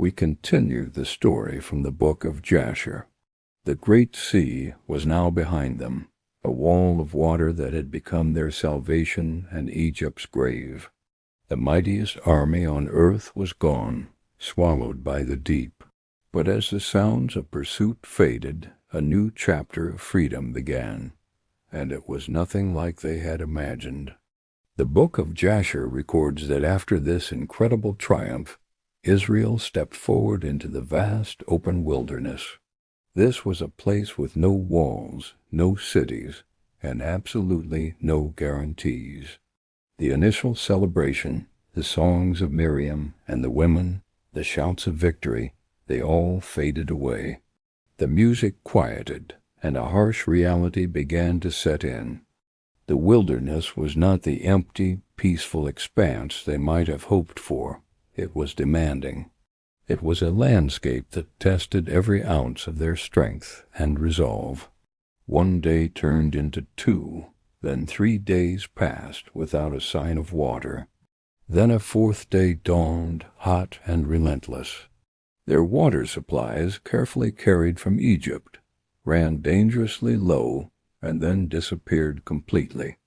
We continue the story from the book of Jasher. The great sea was now behind them, a wall of water that had become their salvation and Egypt's grave. The mightiest army on earth was gone, swallowed by the deep. But as the sounds of pursuit faded, a new chapter of freedom began, and it was nothing like they had imagined. The book of Jasher records that after this incredible triumph, Israel stepped forward into the vast open wilderness. This was a place with no walls, no cities, and absolutely no guarantees. The initial celebration, the songs of Miriam and the women, the shouts of victory, they all faded away. The music quieted, and a harsh reality began to set in. The wilderness was not the empty, peaceful expanse they might have hoped for. It was demanding. It was a landscape that tested every ounce of their strength and resolve. One day turned into 2, then 3 days passed without a sign of water. Then a 4th day dawned, hot and relentless. Their water supplies, carefully carried from Egypt, ran dangerously low and then disappeared completely.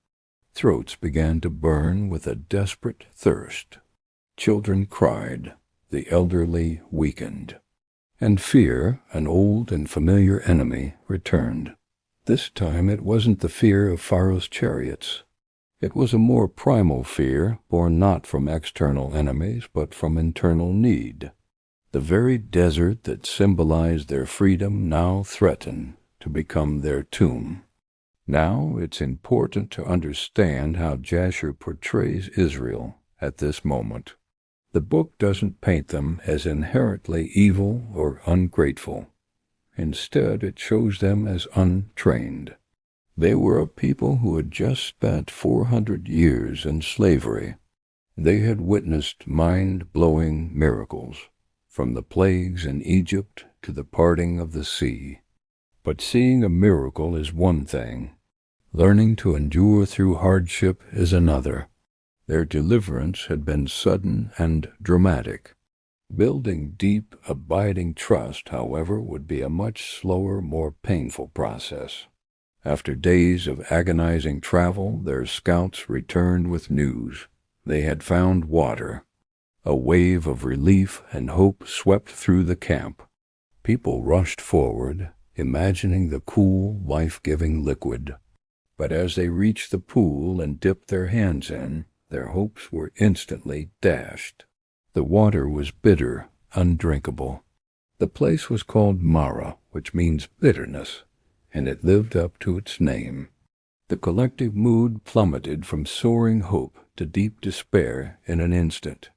Throats began to burn with a desperate thirst. Children cried, the elderly weakened. And fear, an old and familiar enemy, returned. This time it wasn't the fear of Pharaoh's chariots. It was a more primal fear, born not from external enemies, but from internal need. The very desert that symbolized their freedom now threatened to become their tomb. Now it's important to understand how Jasher portrays Israel at this moment. The book doesn't paint them as inherently evil or ungrateful. Instead, it shows them as untrained. They were a people who had just spent 400 years in slavery. They had witnessed mind-blowing miracles, from the plagues in Egypt to the parting of the sea. But seeing a miracle is one thing. Learning to endure through hardship is another. Their deliverance had been sudden and dramatic. Building deep, abiding trust, however, would be a much slower, more painful process. After days of agonizing travel, their scouts returned with news. They had found water. A wave of relief and hope swept through the camp. People rushed forward, imagining the cool, life-giving liquid. But as they reached the pool and dipped their hands in, their hopes were instantly dashed. The water was bitter, undrinkable. The place was called Marah, which means bitterness, and it lived up to its name. The collective mood plummeted from soaring hope to deep despair in an instant.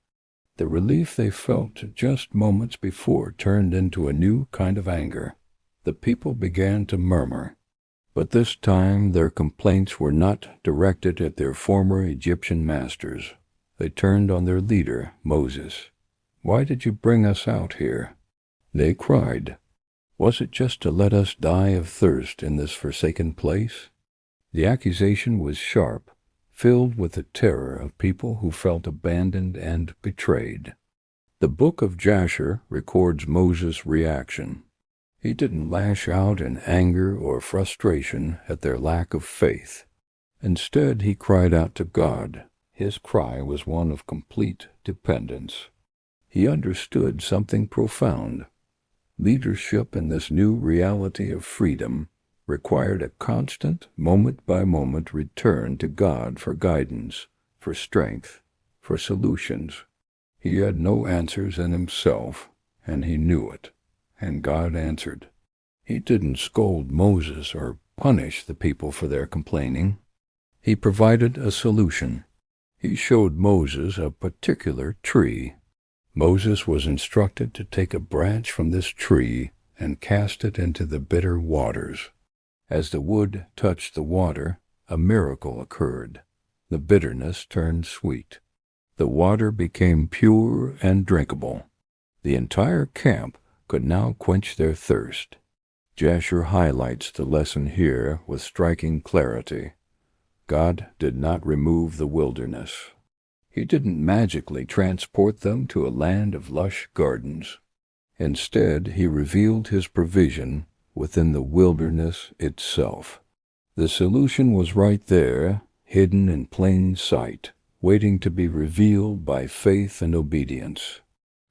The relief they felt just moments before turned into a new kind of anger. The people began to murmur. But this time their complaints were not directed at their former Egyptian masters. They turned on their leader, Moses. "Why did you bring us out here?" They cried. "Was it just to let us die of thirst in this forsaken place?" The accusation was sharp, filled with the terror of people who felt abandoned and betrayed. The book of Jasher records Moses' reaction. He didn't lash out in anger or frustration at their lack of faith. Instead, he cried out to God. His cry was one of complete dependence. He understood something profound. Leadership in this new reality of freedom required a constant, moment-by-moment return to God for guidance, for strength, for solutions. He had no answers in himself, and he knew it. And God answered. He didn't scold Moses or punish the people for their complaining. He provided a solution. He showed Moses a particular tree. Moses was instructed to take a branch from this tree and cast it into the bitter waters. As the wood touched the water, a miracle occurred. The bitterness turned sweet. The water became pure and drinkable. The entire camp could now quench their thirst. Jasher highlights the lesson here with striking clarity. God did not remove the wilderness. He didn't magically transport them to a land of lush gardens. Instead, he revealed his provision within the wilderness itself. The solution was right there, hidden in plain sight, waiting to be revealed by faith and obedience.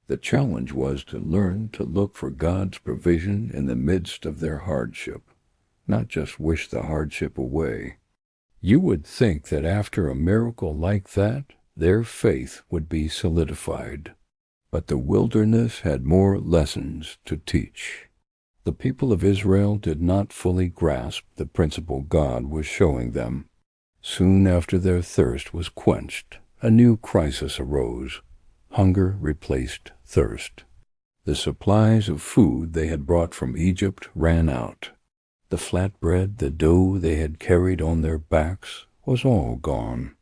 The challenge was to learn to look for God's provision in the midst of their hardship, not just wish the hardship away. You would think that after a miracle like that, their faith would be solidified. But the wilderness had more lessons to teach. The people of Israel did not fully grasp the principle God was showing them. Soon after their thirst was quenched, a new crisis arose. Hunger replaced thirst. The supplies of food they had brought from Egypt ran out. The flatbread, the dough they had carried on their backs, was all gone.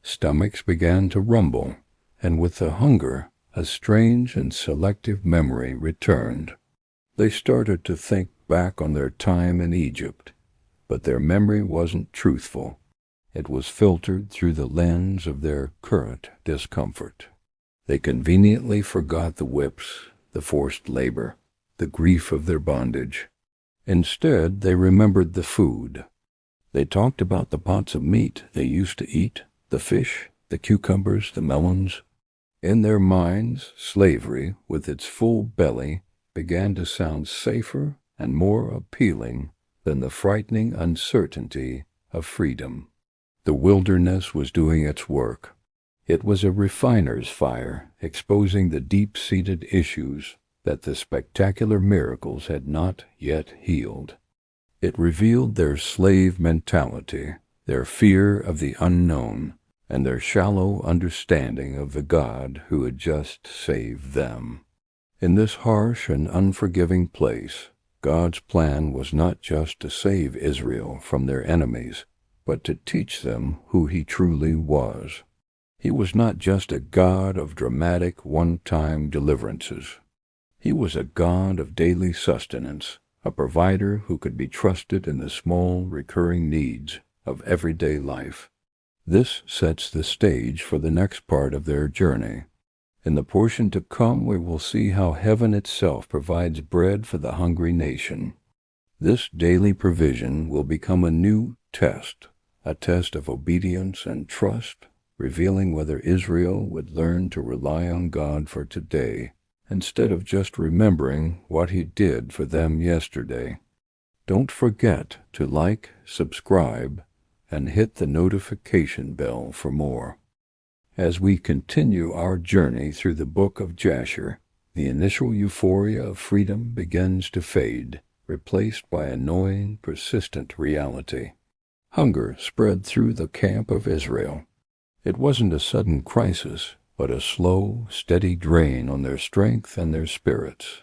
Stomachs began to rumble, and with the hunger, a strange and selective memory returned. They started to think back on their time in Egypt, but their memory wasn't truthful. It was filtered through the lens of their current discomfort. They conveniently forgot the whips, the forced labor, the grief of their bondage. Instead, they remembered the food. They talked about the pots of meat they used to eat, the fish, the cucumbers, the melons. In their minds, slavery, with its full belly, began to sound safer and more appealing than the frightening uncertainty of freedom. The wilderness was doing its work. It was a refiner's fire, exposing the deep-seated issues that the spectacular miracles had not yet healed. It revealed their slave mentality, their fear of the unknown, and their shallow understanding of the God who had just saved them. In this harsh and unforgiving place, God's plan was not just to save Israel from their enemies, but to teach them who He truly was. He was not just a God of dramatic one-time deliverances. He was a God of daily sustenance, a provider who could be trusted in the small, recurring needs of everyday life. This sets the stage for the next part of their journey. In the portion to come, we will see how heaven itself provides bread for the hungry nation. This daily provision will become a new test, a test of obedience and trust, revealing whether Israel would learn to rely on God for today, instead of just remembering what He did for them yesterday. Don't forget to like, subscribe, and hit the notification bell for more. As we continue our journey through the book of Jasher, the initial euphoria of freedom begins to fade, replaced by a gnawing, persistent reality. Hunger spread through the camp of Israel. It wasn't a sudden crisis, but a slow, steady drain on their strength and their spirits.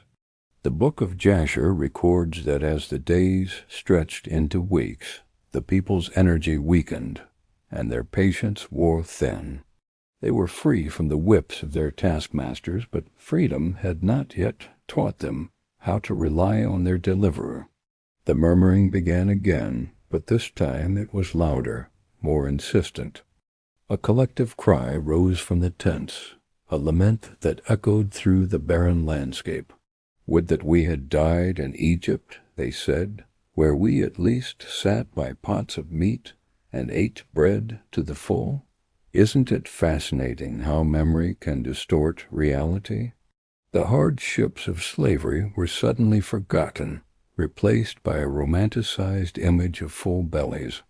The book of Jasher records that as the days stretched into weeks, the people's energy weakened, and their patience wore thin. They were free from the whips of their taskmasters, but freedom had not yet taught them how to rely on their deliverer. The murmuring began again, but this time it was louder, more insistent. A collective cry rose from the tents, a lament that echoed through the barren landscape. Would that we had died in Egypt, they said, where we at least sat by pots of meat and ate bread to the full. Isn't it fascinating how memory can distort reality? The hardships of slavery were suddenly forgotten, replaced by a romanticized image of full bellies.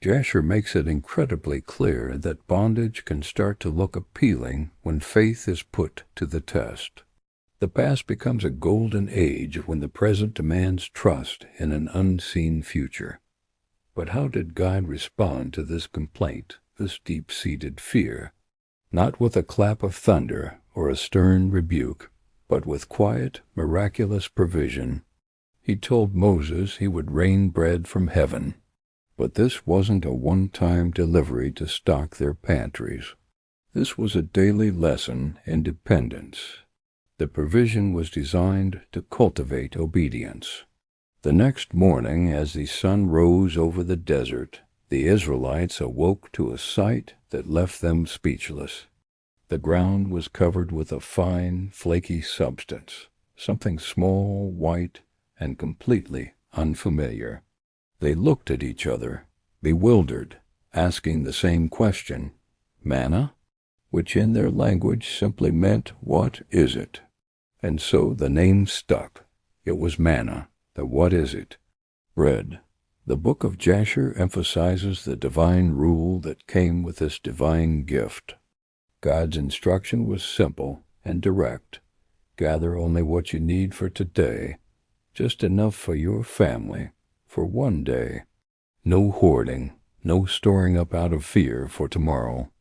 Jasher makes it incredibly clear that bondage can start to look appealing when faith is put to the test. The past becomes a golden age when the present demands trust in an unseen future. But how did God respond to this complaint, this deep-seated fear? Not with a clap of thunder or a stern rebuke, but with quiet, miraculous provision. He told Moses He would rain bread from heaven. But this wasn't a one-time delivery to stock their pantries. This was a daily lesson in dependence. The provision was designed to cultivate obedience. The next morning, as the sun rose over the desert, the Israelites awoke to a sight that left them speechless. The ground was covered with a fine, flaky substance, something small, white, and completely unfamiliar. They looked at each other, bewildered, asking the same question, "Manna?" which in their language simply meant, "What is it?" And so the name stuck. It was manna, the what is it? Bread. The book of Jasher emphasizes the divine rule that came with this divine gift. God's instruction was simple and direct. Gather only what you need for today, just enough for your family, for one day. No hoarding, no storing up out of fear for tomorrow.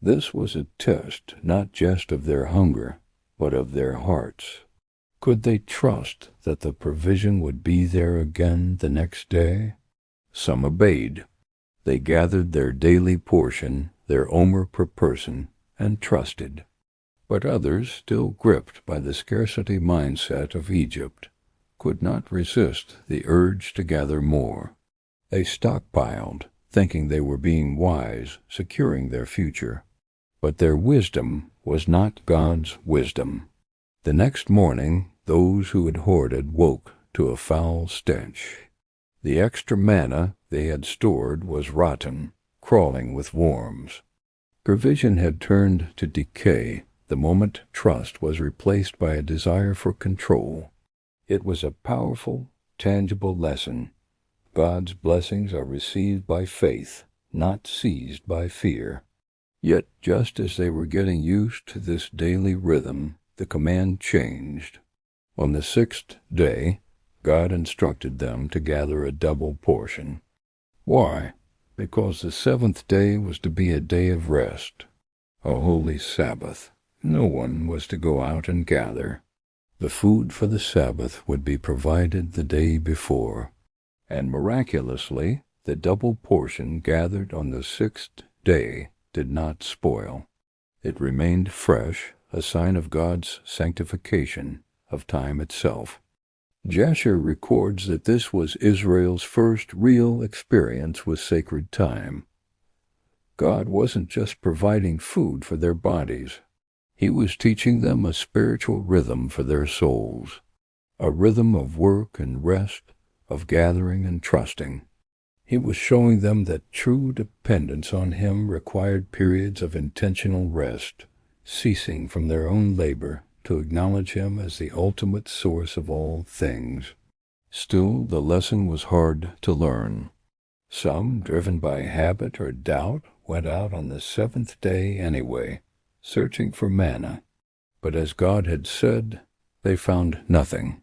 This was a test not just of their hunger, but of their hearts. Could they trust that the provision would be there again the next day? Some obeyed. They gathered their daily portion, their omer per person, and trusted. But others, still gripped by the scarcity mindset of Egypt, could not resist the urge to gather more. They stockpiled, thinking they were being wise, securing their future. But their wisdom was not God's wisdom. The next morning, those who had hoarded woke to a foul stench. The extra manna they had stored was rotten, crawling with worms. Provision had turned to decay the moment trust was replaced by a desire for control. It was a powerful, tangible lesson. God's blessings are received by faith, not seized by fear. Yet just as they were getting used to this daily rhythm, the command changed. On the 6th day, God instructed them to gather a double portion. Why? Because the 7th day was to be a day of rest, a holy Sabbath. No one was to go out and gather. The food for the Sabbath would be provided the day before, and miraculously, the double portion gathered on the 6th day did not spoil. It remained fresh, a sign of God's sanctification of time itself. Jasher records that this was Israel's first real experience with sacred time. God wasn't just providing food for their bodies. He was teaching them a spiritual rhythm for their souls, a rhythm of work and rest, of gathering and trusting. He was showing them that true dependence on Him required periods of intentional rest, ceasing from their own labor to acknowledge Him as the ultimate source of all things. Still, the lesson was hard to learn. Some, driven by habit or doubt, went out on the 7th day anyway, searching for manna. But as God had said, they found nothing.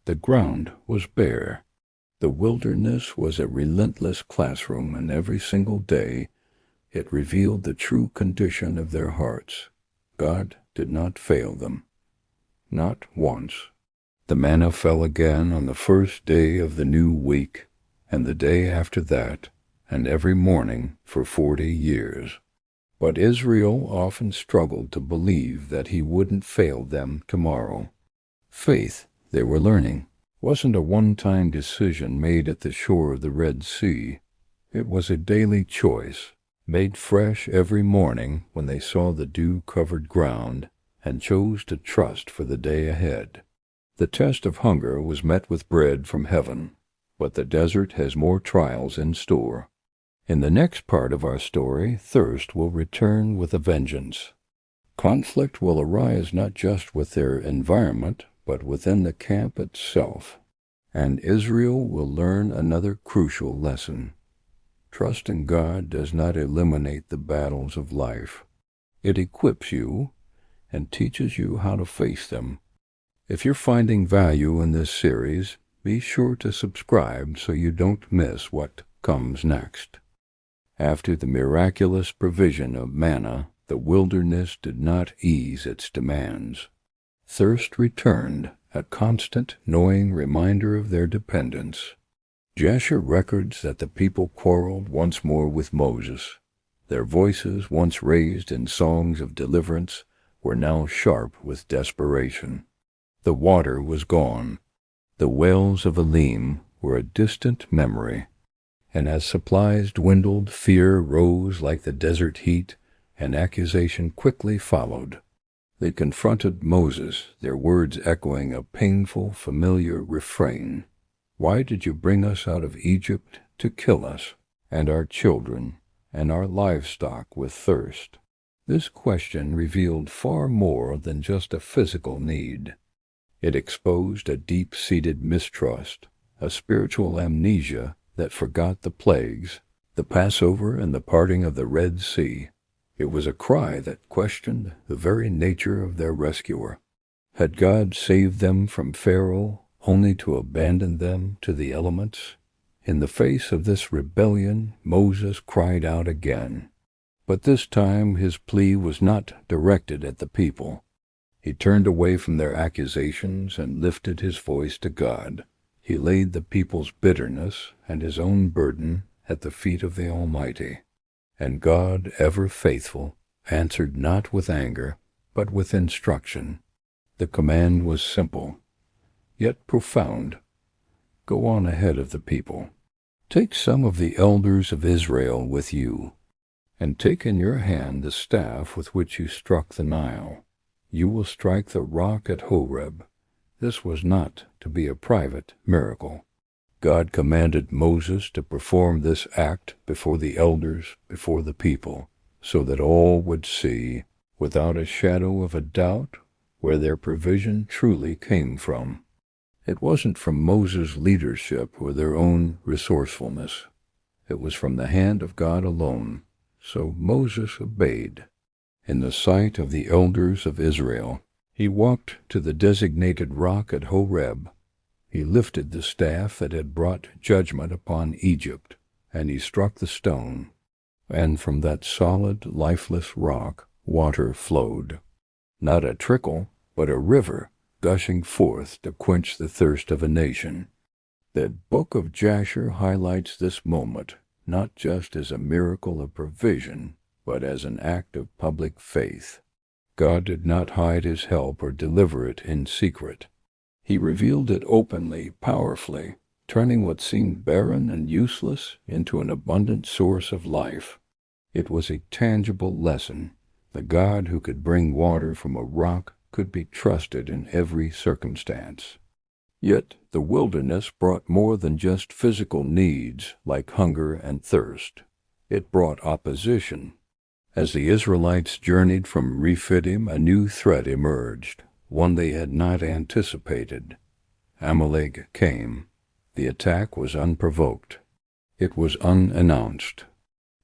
The ground was bare. The wilderness was a relentless classroom, and every single day it revealed the true condition of their hearts. God did not fail them. Not once. The manna fell again on the 1st day of the new week, and the day after that, and every morning for 40 years. But Israel often struggled to believe that He wouldn't fail them tomorrow. Faith, they were learning, wasn't a one-time decision made at the shore of the Red Sea. It was a daily choice, made fresh every morning when they saw the dew-covered ground and chose to trust for the day ahead. The test of hunger was met with bread from heaven, but the desert has more trials in store. In the next part of our story, thirst will return with a vengeance. Conflict will arise not just with their environment, but within the camp itself. And Israel will learn another crucial lesson. Trust in God does not eliminate the battles of life. It equips you and teaches you how to face them. If you're finding value in this series, be sure to subscribe so you don't miss what comes next. After the miraculous provision of manna, the wilderness did not ease its demands. Thirst returned, a constant, knowing reminder of their dependence. Jasher records that the people quarreled once more with Moses. Their voices, once raised in songs of deliverance, were now sharp with desperation. The water was gone. The wells of Elim were a distant memory. And as supplies dwindled, fear rose like the desert heat, and accusation quickly followed. They confronted Moses, their words echoing a painful, familiar refrain. "Why did you bring us out of Egypt to kill us, and our children, and our livestock with thirst?" This question revealed far more than just a physical need. It exposed a deep-seated mistrust, a spiritual amnesia that forgot the plagues, the Passover and the parting of the Red Sea. It was a cry that questioned the very nature of their rescuer. Had God saved them from Pharaoh only to abandon them to the elements? In the face of this rebellion, Moses cried out again. But this time his plea was not directed at the people. He turned away from their accusations and lifted his voice to God. He laid the people's bitterness and his own burden at the feet of the Almighty. And God, ever faithful, answered not with anger, but with instruction. The command was simple, yet profound. Go on ahead of the people. Take some of the elders of Israel with you, and take in your hand the staff with which you struck the Nile. You will strike the rock at Horeb. This was not to be a private miracle. God commanded Moses to perform this act before the elders, before the people, so that all would see, without a shadow of a doubt, where their provision truly came from. It wasn't from Moses' leadership or their own resourcefulness. It was from the hand of God alone. So Moses obeyed. In the sight of the elders of Israel, he walked to the designated rock at Horeb. He lifted the staff that had brought judgment upon Egypt, and he struck the stone. And from that solid, lifeless rock, water flowed. Not a trickle, but a river, gushing forth to quench the thirst of a nation. The book of Jasher highlights this moment, not just as a miracle of provision, but as an act of public faith. God did not hide his help or deliver it in secret. He revealed it openly, powerfully, turning what seemed barren and useless into an abundant source of life. It was a tangible lesson. The God who could bring water from a rock could be trusted in every circumstance. Yet the wilderness brought more than just physical needs like hunger and thirst. It brought opposition. As the Israelites journeyed from Rephidim, a new threat emerged, one they had not anticipated. Amalek came. The attack was unprovoked. It was unannounced.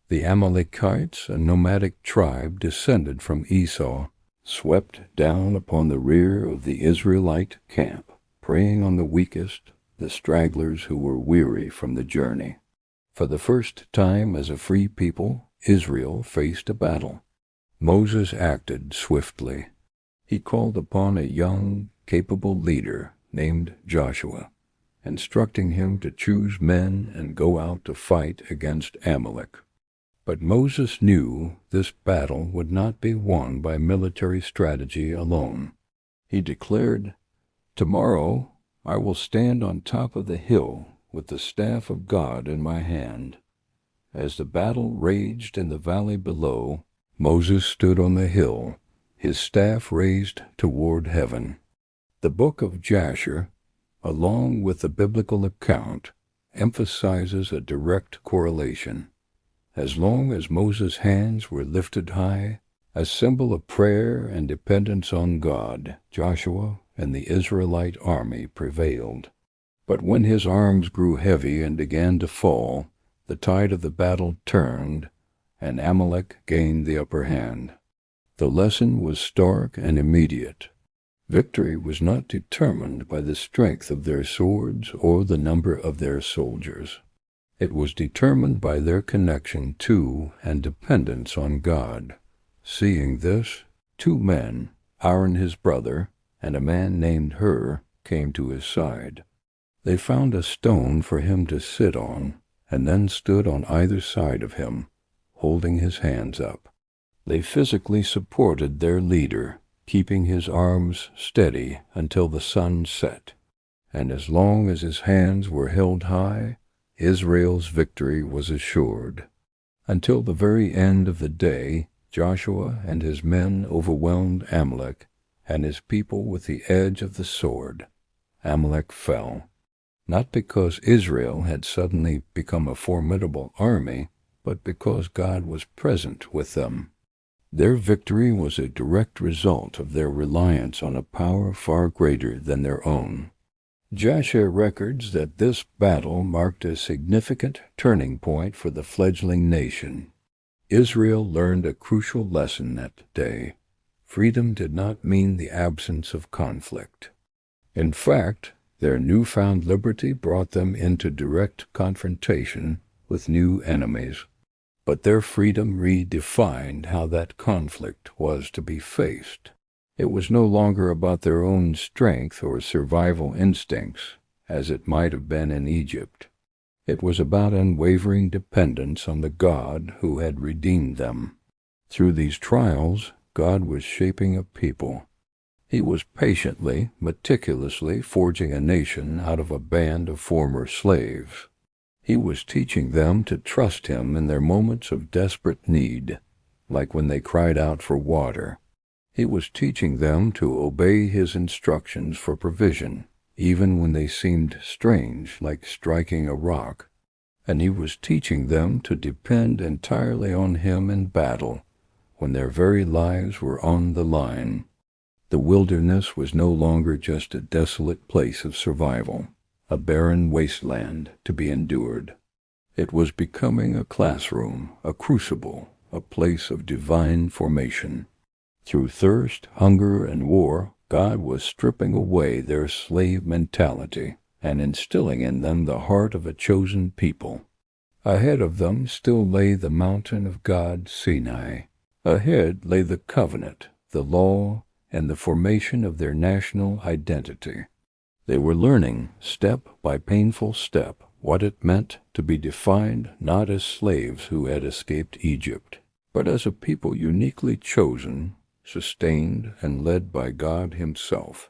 The Amalekites, a nomadic tribe descended from Esau, swept down upon the rear of the Israelite camp, preying on the weakest, the stragglers who were weary from the journey. For the first time as a free people, Israel faced a battle. Moses acted swiftly. He called upon a young, capable leader named Joshua, instructing him to choose men and go out to fight against Amalek. But Moses knew this battle would not be won by military strategy alone. He declared, "Tomorrow I will stand on top of the hill with the staff of God in my hand." As the battle raged in the valley below, Moses stood on the hill, his staff raised toward heaven. The book of Jasher, along with the biblical account, emphasizes a direct correlation. As long as Moses' hands were lifted high, a symbol of prayer and dependence on God, Joshua and the Israelite army prevailed. But when his arms grew heavy and began to fall, the tide of the battle turned, and Amalek gained the upper hand. The lesson was stark and immediate. Victory was not determined by the strength of their swords or the number of their soldiers. It was determined by their connection to and dependence on God. Seeing this, two men, Aaron his brother, and a man named Hur, came to his side. They found a stone for him to sit on, and then stood on either side of him, holding his hands up. They physically supported their leader, keeping his arms steady until the sun set. And as long as his hands were held high, Israel's victory was assured. Until the very end of the day, Joshua and his men overwhelmed Amalek and his people with the edge of the sword. Amalek fell, not because Israel had suddenly become a formidable army, but because God was present with them. Their victory was a direct result of their reliance on a power far greater than their own. Jasher records that this battle marked a significant turning point for the fledgling nation. Israel learned a crucial lesson that day. Freedom did not mean the absence of conflict. In fact, their newfound liberty brought them into direct confrontation with new enemies. But their freedom redefined how that conflict was to be faced. It was no longer about their own strength or survival instincts, as it might have been in Egypt. It was about unwavering dependence on the God who had redeemed them. Through these trials, God was shaping a people. He was patiently, meticulously forging a nation out of a band of former slaves. He was teaching them to trust him in their moments of desperate need, like when they cried out for water. He was teaching them to obey his instructions for provision, even when they seemed strange, like striking a rock. And he was teaching them to depend entirely on him in battle, when their very lives were on the line. The wilderness was no longer just a desolate place of survival, a barren wasteland to be endured. It was becoming a classroom, a crucible, a place of divine formation. Through thirst, hunger, and war, God was stripping away their slave mentality and instilling in them the heart of a chosen people. Ahead of them still lay the mountain of God, Sinai. Ahead lay the covenant, the law, and the formation of their national identity. They were learning, step by painful step, what it meant to be defined not as slaves who had escaped Egypt, but as a people uniquely chosen, sustained, and led by God himself.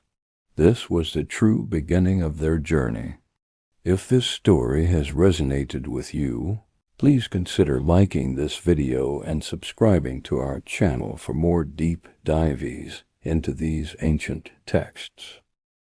This was the true beginning of their journey. If this story has resonated with you, please consider liking this video and subscribing to our channel for more deep dives into these ancient texts.